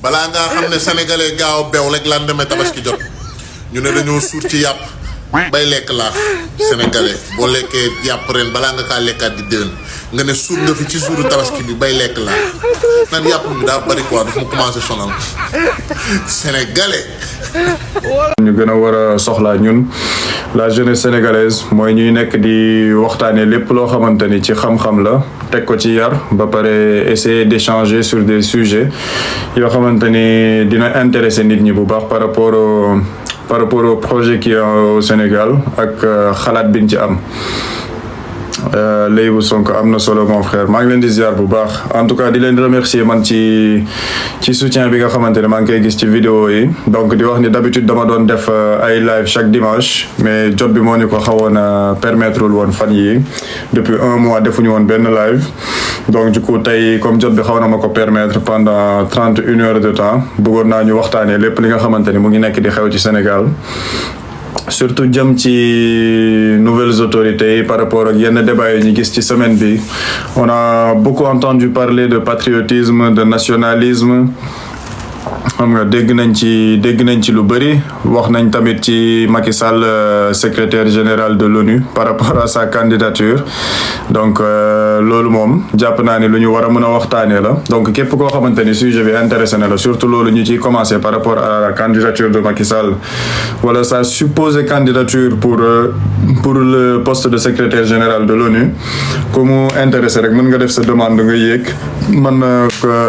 balaa ngaa xam ne sénégalais gaaw beew rek lan demee tabaski jot ñu ne dañoo suur ci yàpp bay lekk laax sénégalais boo lekkee yàpp ren balaa nga kaa lekkaat di déwén nga ne suur nga fi ci suuru tabaski bi bay lekk laax naan yàpp bi daa bari quoi daf ma commencé sonal sénégalais. ñu gën a war a soxlaa ñun la jeunesse sénégalaise mooy ñuy nekk di waxtaanee lépp loo xamante ni ci xam-xam la teg ko ci yar ba pare essayer d'échanger sur des sujets yoo xamante ni dina intéresser nit ñi bu baax par rapport au projet qui est au Sénégal ak xalaat biñ ci am. Leybou Sonko am na solo mon frère maa ngi leen di ziar bu baax en tout cas di leen remercier man ci soutien bi nga xamante ne maa ngi koy gis ci vidéo yi donc di wax ni d'habitude dama doon def ay live chaque dimanche mais jot bi moo ñu ko xawoon a permettre woon fan yi depuis 1 mois defuñu woon benn live donc du coup tey comme jot bi xaw na ma ko permettre pendant 31 heures de temps bëggoon naa ñu waxtaanee lépp li nga xamante ni mu ngi nekk di xew ci Sénégal surtout jëm ci nouvelles autorités par rapport ak yenn débat yi ñu gis ci semaine bi on a beaucoup entendu parler de patriotisme de nationalisme xam nga dégg nañ ci lu bëri wax nañ tamit ci Macky Sall secrétaire général de l'ONU par rapport à sa candidature donc loolu moom jàpp naa ni lu ñu war a mën a waxtaanee la donc képp koo xamante ni sujet bi intéressé na la surtout loolu ñu ciy commencer par rapport à la candidature de Macky Sall wala sa supposée candidature pour le poste de secrétaire général de l'ONU ku mu intéressé rek mën nga def sa demande nga yéeg man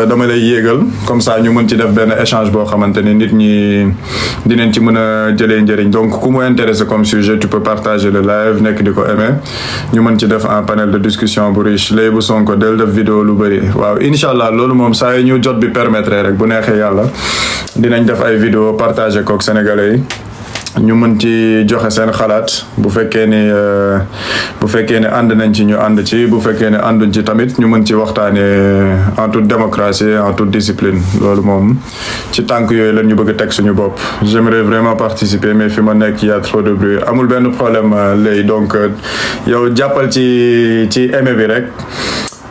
dama lay yéegal comme ça ñu mën ci def benn échange boo xamante ni nit ñi dinañ ci mën a jëlee njëriñ donc ku mu intéressé comme sujet tu peux partager le live nekk di ko aimer ñu mën ci def un panel de discussion bu riche Leybou Sonko del def vidéo lu bëri waaw incha allah loolu moom saa yi ñu jot bi permettre rek bu neexee yàlla dinañ def ay vidéo partager kook sénégalais yi ñu mën ci joxe seen xalaat bu fekkee ne ànd nañ ci ñu ànd ci bu fekkee ne ànduñ ci tamit ñu mën ci waxtaanee en toute démocratie en toute discipline loolu moom ci tànk yooyu lan ñu bëgg a teg suñu bopp j'aimerais vraiment participer mais fi ma nekk y a trop de bruit amul benn problème léegi donc yow jàppal ci aimé bi rek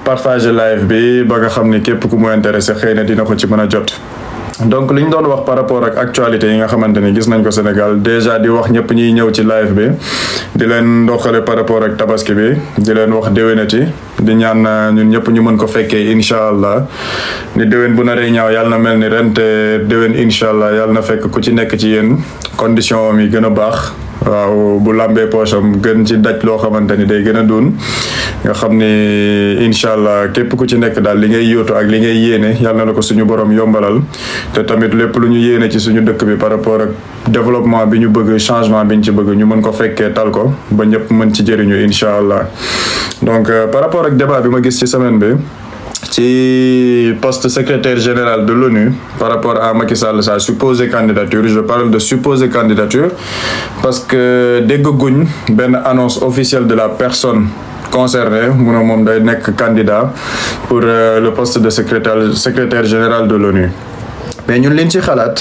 partager live bi ba nga xam ni képp ku mu intéressé xëy na dina ko ci mën a jot donc li ñu doon wax par rapport ak actualité yi nga xamante ni gis nañ ko Sénégal déjà di wax ñëpp ñuy ñëw ci live bi di leen ndoxale par rapport ak tabaski bi di leen wax déwénati di ñaan ñun ñëpp ñu mën ko fekkee incha allah ni déwén bu naree ñaaw yàlla na mel ni ren te déwén incha allah yàlla na fekk ku ci nekk ci yéen condition mi gën a baax waaw bu lambee poosam gën ci daj loo xamante ni day gën a dun nga xam ni incha allah képp ku ci nekk daal li ngay yóotu ak li ngay yéene yàlla na la ko suñu borom yombalal te tamit lépp lu ñu yéene ci suñu dëkk bi par rapport ak développement bi ñu bëgg changement bi ñu ci bëgg ñu mën ko fekkee tal ko ba ñëpp mën ci jëriñu incha allah donc par rapport ak débat bi ma gis ci semaine bi ci poste secrétaire général de l'ONU par rapport à Macky Sall sa supposée candidature je parle de supposée candidature parce que déggaguñ benn annonce officielle de la personne concerné mu ne moom day nekk candidat pour le poste de secrétaire général de l'ONU mais ñun liñ ci xalaat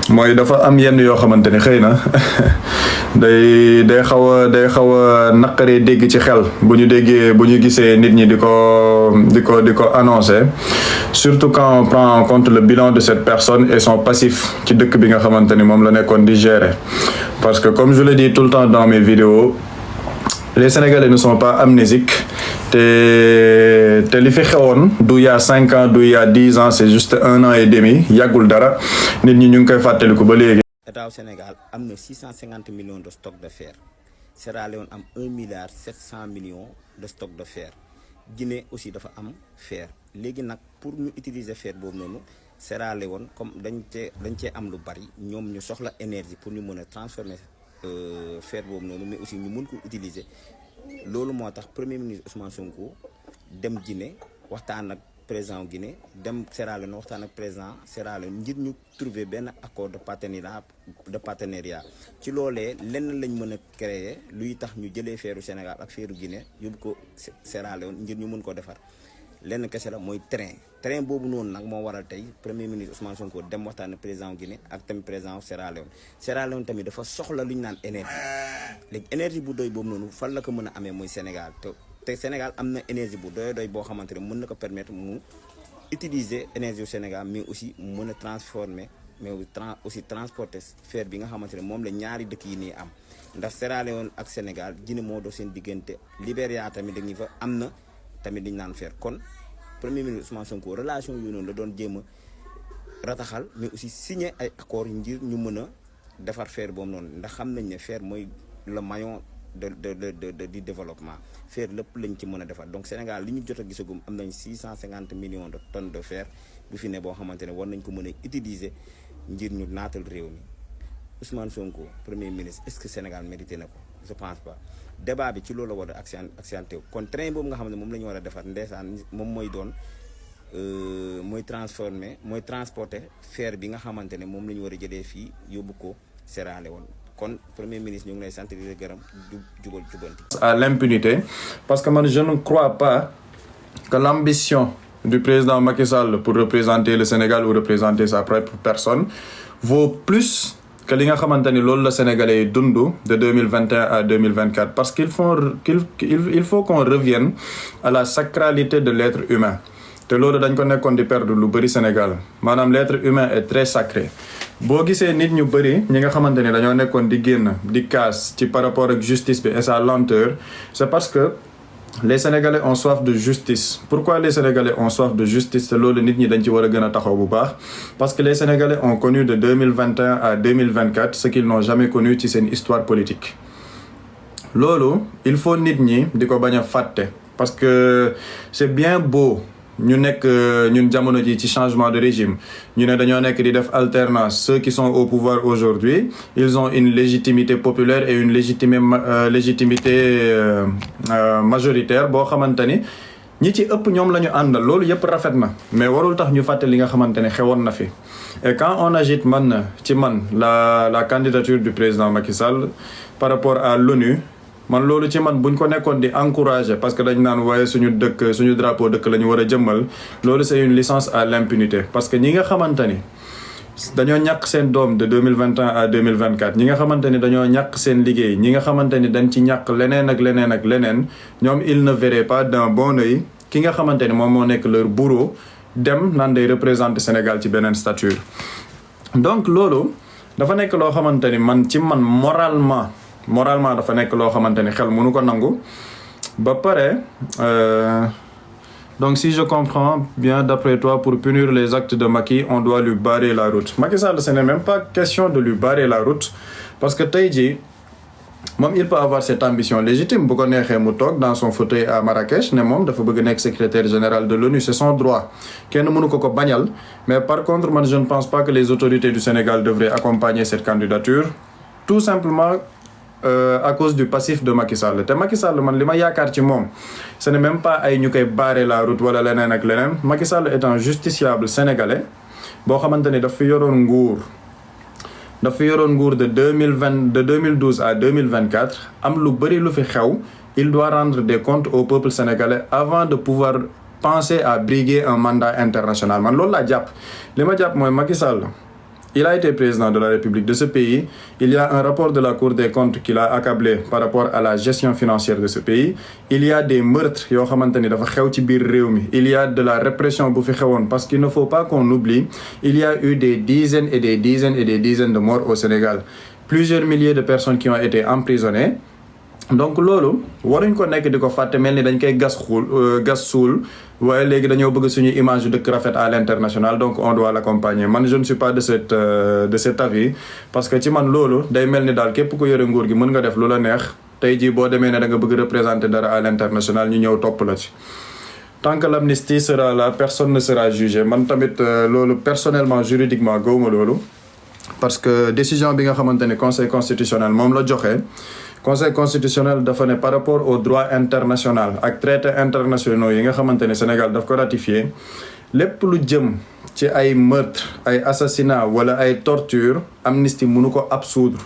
mooy dafa am yenn yoo xamante ni xëy na day xaw a naqaree dégg ci xel bu ñu gisee nit ñi di ko annoncer surtout quand on prend en compte le bilan de cette personne et son passif ci dëkk bi nga xamante ni moom la nekkoon di gérer parce que comme je le dis tout le temps dans mes vidéos les Sénégalais ne sont pas amnésiques te li fi xewoon du y a 5 ans du y a 10 ans c'est juste 1 an et demi yàggul dara nit ñi ñu ngi koy fàttaliku ba léegi. État Sénégal am na 650 millions de stock de fer Sierra Leone am 1 milliard 700 millions de stock de fer Guinée aussi dafa am fer léegi nag pour ñu utiliser fer boobu noonu Sierra Leone comme dañ cee am lu bari ñoom ñu soxla énergie pour ñu mën a transformer fer boobu noonu mais aussi ñu mën ko utiliser loolu moo tax premier ministre Ousmane Sonko dem Guinée waxtaan ak président Guinée dem Sierra Leone waxtaan ak président Sierra Leone ngir ñu trouver benn accord de partenariat ci loolee lenn lañ mën a créer luy tax ñu jëlee feeru Sénégal ak feeru Guinée yóbbu ko Sierra Leone ngir ñu mën ko defar lenn kese la mooy train boobu noonu nag moo waral tey premier ministre Ousmane Sonko dem waxtaan ak président Guinée ak tamit président Sierra Leone tamit dafa soxla lu ñu naan énergie léegi énergie bu doy boobu noonu fan la ko mën a amee mooy Sénégal te Sénégal am na énergie bu doy boo xamante ne mën na ko permettre mu utiliser énergie au Sénégal mais aussi mën a transformer mais aussi transporter fer bi nga xamante ne moom la ñaari dëkk yi nii am ndax Sierra Leone ak Sénégal Guinée moo doon seen diggante Libéria tamit dañuy fa am na tamit dañu naan fer kon premier ministre Ousmane Sonko relation yooyu noonu la doon jéem a rataxal mais aussi signer ay accords ngir ñu mën a defar fer boobu noonu ndax xam nañ ne fer mooy le maillon du développement fer lépp lañ ci mën a defar donc Sénégal li ñu jot a gisagum am nañ 650 millions de tonnes de fer bu fi ne boo xamante ne war nañ ko mën a utiliser ngir ñu naatal réew mi Ousmane Sonko premier ministre est-ce que Sénégal mérité na ko je pense pas débat bi ci loolu la war a accentué kon train boobu nga xam ne moom la ñu war a defar ndeysaan moom mooy doon mooy transporter fer bi nga xamante ne moom la ñu war a jëlee fii yóbbu ko Sierra Leone kon premier ministre ñu ngi lay sant di la gërëm jubanti à l'impunité parce que man je ne crois pas que l'ambition du président Macky Sall pour représenter le Sénégal ou représenter sa propre personne vaut plus que li nga xamante ni loolu la Sénégalais yi dund de 2021 à 2024 parce qu'il faut qu'on revienne à la sacralité de l'être humain te loolu dañ ko nekkoon di perdre lu bëri Sénégal maanaam l'être humain est très sacré boo gisee nit ñu bëri ñi nga xamante ni dañoo nekkoon di génn di kaas ci par rapport ak justice bi et sa lenteur c'est parce que les Sénégalais ont soif de justice pourquoi les Sénégalais ont soif de justice te loolu nit ñi dañ ci war a gën a taxaw bu baax parce que les Sénégalais ont connu de 2021 à 2024 ce qu'ils n'ont jamais connu ci seen histoire politique loolu il faut nit ñi di ko bañ a fàtte parce que c'est bien beau ñu nekk ñun jamono ji ci changement de régime ñu ne dañoo nekk di def alternance ceux qui sont au pouvoir aujourd'hui ils ont une légitimité populaire et une légitimité majoritaire boo xamante ni ñi ci ëpp ñoom la ñu àndal loolu yëpp rafet na mais warul tax ñu fàtte li nga xamante ne xewoon na fi et quand on agite la candidature du président Macky Sall par rapport à l'ONU man loolu ci man buñ ko nekkoon di encourager parce que dañ naan waaye suñu drapeau dëkk la ñu war a jëmmal loolu c'est une licence à l'impunité parce que ñi nga xamante ni dañoo ñàkk seen doom de 2021 à 2024 ñi nga xamante ni dañoo ñàkk seen liggéey ñi nga xamante ni dañ ci ñàkk leneen ak leneen ñoom il ne verrait pas d'un bon œil ki nga xamante ni moom moo nekk leur bourreau dem naan day représenter Sénégal ci beneen stature donc loolu dafa nekk loo xamante ni man moralement dafa nekk loo xamante ni xel mënu ko nangu ba pare donc si je comprends bien d'après toi pour punir les actes de Macky on doit lui barrer la route Macky Sall ce n'est même pas question de lui barrer la route parce que tey jii moom il peut avoir cette ambition légitime bu ko neexee mu toog dans son fauteuil à Marrakech ne moom dafa bëgg nekk secrétaire général de l'ONU c'est son droit kenn mënu ko bañal mais par contre man je ne pense pas que les autorités du Sénégal devraient accompagner cette candidature tout simplement à cause du passif de Macky Sall te Macky Sall man li ma yaakaar ci moom ce n'est même pas ay ñu koy barrer la route wala leneen ak leneen Macky Sall est un justiciable sénégalais boo xamante ni daf fi yoroon nguur de 2012 à 2024 am lu bëri lu fi xew il doit rendre des comptes au peuple sénégalais avant de pouvoir penser à briguer un mandat international man loolu laa jàpp li ma jàpp mooy Macky Sall il a été président de la République de ce pays. Il y a un rapport de la Cour des comptes qui l'a accablé par rapport à la gestion financière de ce pays. Il y a des meurtres yoo xamante ni dafa xew ci biir réew mi. Il y a de la répression bu fi xewoon parce qu'il ne faut pas qu'on oublie. Il y a eu des dizaines et des dizaines et des dizaines de morts au Sénégal. Plusieurs milliers de personnes qui ont été emprisonnées. Donc loolu waruñ ko nekk di ko fàtte mel ni dañ koy gas suul waaye léegi dañoo bëgg suñu image dëkk rafet à l'international donc on doit l'accompagner man je ne suis pas de cet avis parce que ci man loolu day mel ni daal képp ku yore nguur gi mën nga def lu la neex tey jii boo demee ne da nga bëgg représenter dara à l'international ñu ñëw topp la ci tant que l'amnistie sera là personne ne sera jugé man tamit loolu personnellement juridiquement gawma loolu parce que décision bi nga xamante ne conseil constitutionnel moom la joxe conseil constitutionnel dafa ne par rapport au droit international ak traités internationaux yi nga xamante ne Sénégal daf ko ratifié lépp lu jëm ci ay meurtre ay assassinat wala ay torture amnistie mënu ko absoudre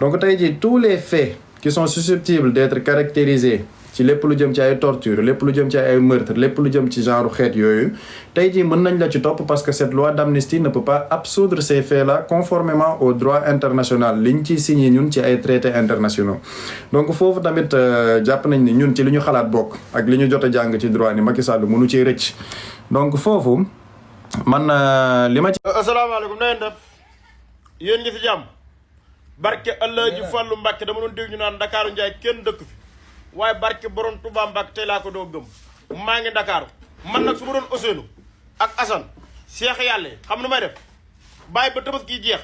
donc tey jii tous les faits qui sont susceptibles d'être caractérisés ci lépp lu jëm ci ay torture lépp lu jëm ci ay meurtre lépp lu jëm ci genre xeet yooyu tey jii mën nañ la ci topp parce que cette loi d'amnistie ne peut pas absoudre ces faits-là conformément au droit international liñ ci signé ñun ci ay traités internationaux donc foofu tamit jàpp nañ ni ñun ci li ñu xalaat bokk ak li ñu jot a jàng ci droit ni Macky Sall mënu ci rëcc donc foofu man li ma ci. asalaamaaleykum na ngeen def yéen ngi si jàmm barke Allah ji Fàllu Mbàkke dama doon dégg ñu naan Ndakaaru Njaay kenn dëkk fi waaye barke borom Touba Mbàkke tey laa ko doo gëm maa ngi Ndakaaru man nag su ma doon Ousseynou ak Assane Cheikh yàlla xam nu may def bàyyi ba Tabaski jeex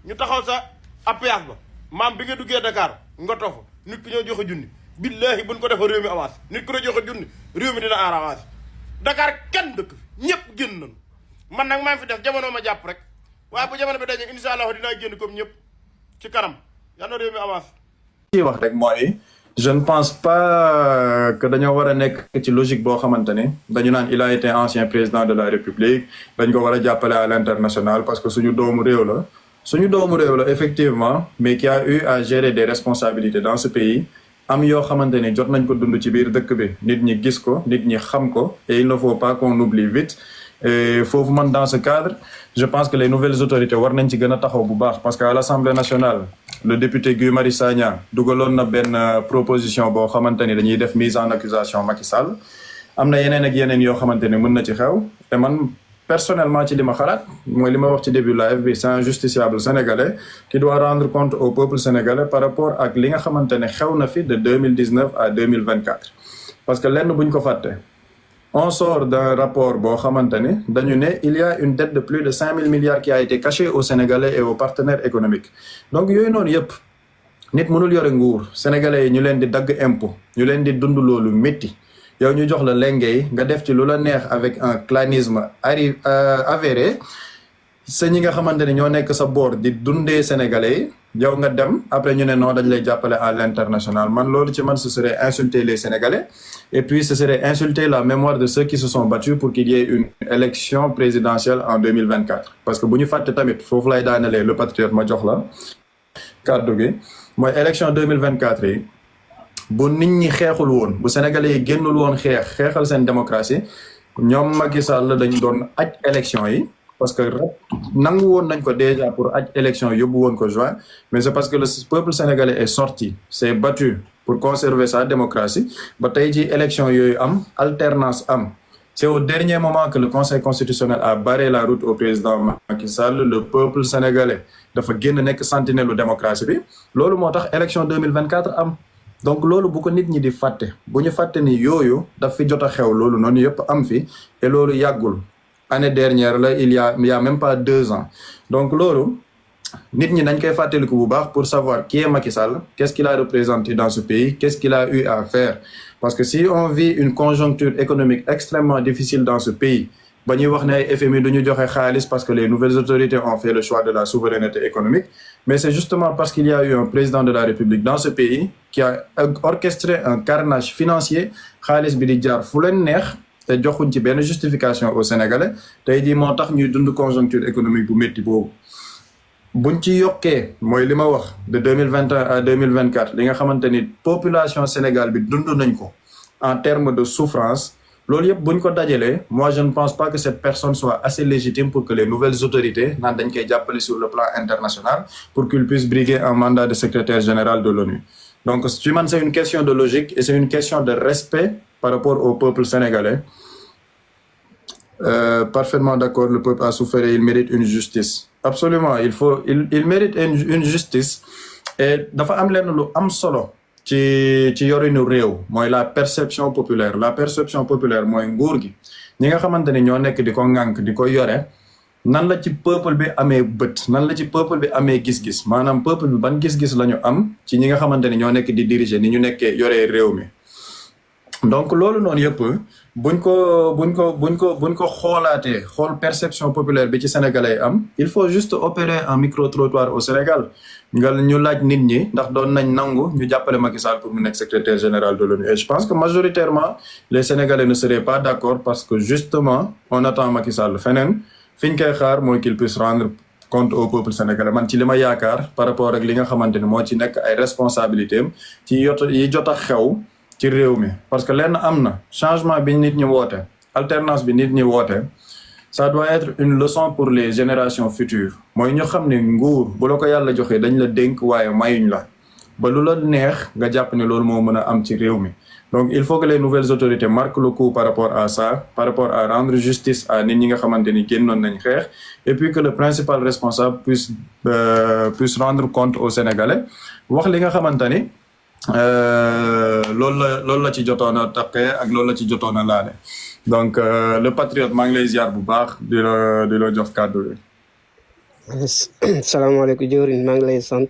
ñu taxaw sa appuyage ba maam bi nga duggee Dakar nga toog fa nit ki ñoo joxe junni billaahi buñ ko defa réew mi avance nit ki ñoo joxe junni réew mi dina aar avance Dakar kenn dëkk fi ñëpp génn nañu man nag maa ngi fi def jamono ma jàpp rek waaye bu jamono bi dañu incha allah dinaa génn comme ñëpp ci kanam yal na réew mi avance. ci wax rek mooy je ne pense pas que dañoo war a nekk ci logique boo xamante ne dañu naan il a été ancien président de la République dañ ko war a jàppale à l'international parce que suñu doomu réew la effectivement mais qui a eu à gérer des responsabilités dans ce pays am yoo xamante ne jot nañ ko dund ci biir dëkk bi nit ñi gis ko nit ñi xam ko et il ne faut pas qu'on oublie vite. Et foofu man dans ce cadre je pense que les nouvelles autorités war nañ ci gën a taxaw bu baax parce que à l'Assemblée nationale le député Guy Marius Sagna dugaloon na benn proposition boo xamante ni dañuy def mise en accusation Macky Sall am na yeneen ak yeneen yoo xamante ni mën na ci xew te man personnellement ci li ma xalaat mooy li ma wax ci début live bi c'est un justiciable sénégalais qui doit rendre compte au peuple sénégalais par rapport ak li nga xamante ne xew na fi de 2019 à 2024 parce que lenn buñ ko fàtte on sort d'un rapport boo xamante ne dañu ne il y a une dette de plus de 5 000 milliards qui a été cachée aux Sénégalais et aux partenaires économiques donc yooyu noonu yëpp nit mënul yore nguur sénégalais yi ñu leen di dagg impôt ñu leen di dund loolu métti yow ñu jox la lengay nga def ci lu la neex avec un clanisme avéré sa ñi nga xamante ne ñoo nekk sa boor di dundee sénégalais yi yow nga dem après ñu ne non dañ lay jàppale à l'international man loolu ci man ce serait insulter les Sénégalais et puis ce serait insulter la mémoire de ceux qui se sont battus pour qu'il y ait une élection présidentielle en 2024 parce que bu ñu fàtte tamit foofu lay daanelee le patriote ma jox la kàddu gi mooy élection 2024 yi bu nit ñi xeexul woon bu Sénégalais yi génnul woon xeexal seen démocratie ñoom Macky Sall dañu doon aj élection yi parce que nangu woon nañ ko déjà pour aj élection yóbbu woon ko juin mais c'est parce que le peuple sénégalais est sorti s'est battu pour conserver sa démocratie ba tey ji élection yooyu am alternance am c'est au dernier moment que le conseil constitutionnel a barré la route au président Macky Sall le peuple sénégalais dafa génn nekk sentinelle lu démocratie bi loolu moo tax élection 2024 am donc loolu bu ko nit ñi di fàtte bu ñu fàtte ni yooyu daf fi jot a xew loolu noonu yëpp am fi et loolu yàggul année dernière là il y a même pas 2 ans donc loolu nit ñi dañ koy fàttaliku bu baax pour savoir qui est Macky Sall qu'est-ce qu'il a représenté dans ce pays qu'est-ce qu'il a eu à faire parce que si on vit une conjoncture économique extrêmement difficile dans ce pays ba ñuy wax ne ay FMI du ñu joxe xaalis parce que les nouvelles autorités ont fait le choix de la souveraineté économique mais c'est justement parce qu'il y a eu un président de la République dans ce pays qui a orchestré un carnage financier xaalis bi di jaar fu leen neex te joxuñ ci benn justification au Sénégalais tey jii moo tax ñuy dund conjoncture économique bu métti boobu buñ ci yokkee mooy li ma wax de 2021 à 2024 li nga xamante ni population Sénégal bi dund nañ ko en termes de souffrance loolu yëpp buñ ko dajalee moi je ne pense pas que cette personne soit assez légitime pour que les nouvelles autorités naan dañ koy jàppale sur le plan international pour qu'il puisse briguer un mandat de secrétaire général de l'ONU donc ci man c'est une question de logique et c'est une question de respect par rapport au peuple sénégalais parfaitement d'accord le peuple a souffert et il mérite une justice absolument il mérite une justice et dafa am lenn lu am solo ci yorinu réew mooy la perception populaire mooy nguur gi ñi nga xamante ni ñoo nekk di ko ŋànk di ko yore nan la ci peuple bi amee bët nan la ci peuple bi amee gis-gis maanaam peuple bi ban gis-gis la ñu am ci ñi nga xamante ni ñoo nekk di diriger ni ñu nekkee yoree réew mi donc loolu noonu yëpp buñ ko xoolaatee xool perception populaire bi ci sénégalais am il faut juste opérer un micro-trottoir au Sénégal nga ñu laaj nit ñi ndax doon nañ nangu ñu jàppale Macky Sall pour mu nekk secrétaire général de l'ONU et je pense que majoritairement les Sénégalais ne seraient pas d'accord parce que justement on attend Macky Sall feneen fi ñu koy xaar mooy qu'il puisse rendre compte au peuple sénégalais man ci li ma yaakaar par rapport ak li nga xamante ni moo ci nekk ay responsabilités am ci yi jot a xew ci réew mi parce que lenn am na changement bi nit ñi woote alternance bi nit ñi woote ça doit être une leçon pour les générations futures mooy ñu xam ne nguur bu la ko yàlla joxee dañ la dénk waaye mayuñ la ba lu la neex nga jàpp ne loolu moo mën a am ci réew mi Donc il faut que les nouvelles autorités marquent le coup par rapport à ça, par rapport à rendre justice à nit ñi nga xamante ni génnoon nañ xeex, et puis que le principal responsable puisse rendre compte aux Sénégalais wax li nga xamante ni loolu la ci jotoon a taqee ak loolu la ci jotoon a laale. Donc le patriote maa ngi lay ziar bu baax di la jox kàddu bi. salaamaaleykum jëwriñ maa ngi lay sant.